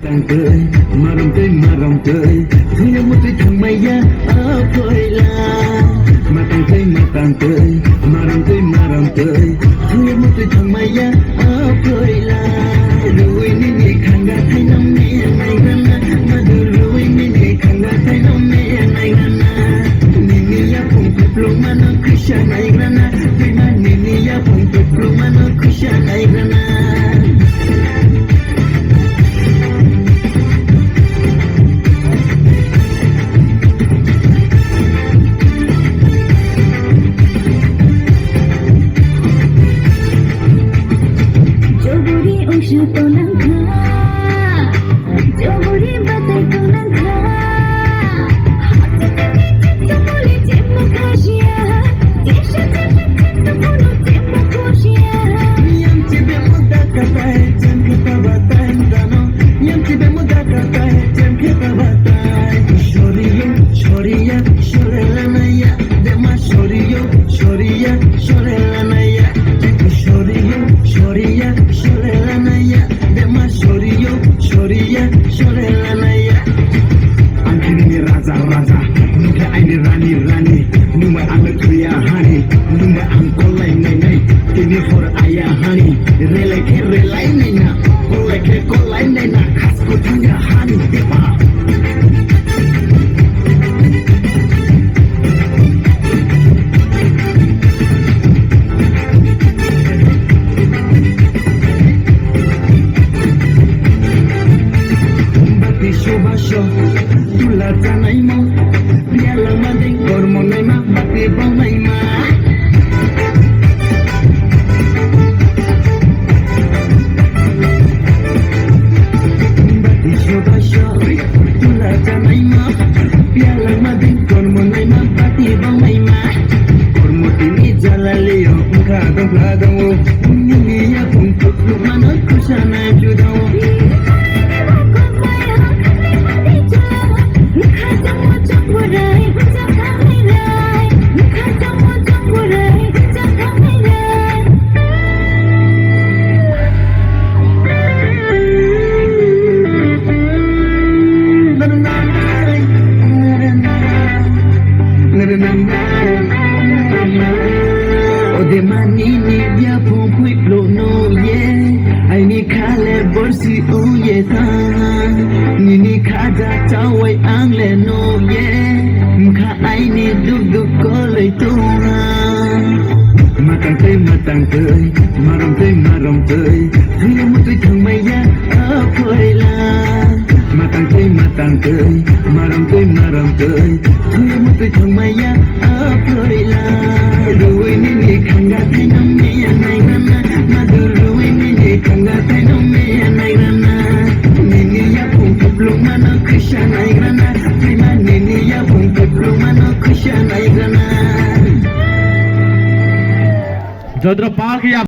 tangkai maram tei punya mutu thamaya apoila matang tei maram tei punya mutu thamaya apoila ruai ni khanga thai nam ne nai gana madu ruai ni khanga thai nam ne nai gana ni ya pung plung mana krisha nai gana bina ni ya pung plung mana krisha nai gana matang tei maram tei punya mutu thamaya apoila matang tei maram tei punya mutu thamaya apoila ruai ni khanga thai nam ne nai gana madu ruai ni khanga thai nam ne nai gana ni ya pung plung mana krisha nai gana prima ni ya pung plung mana krisha nai gana Jodra Park ya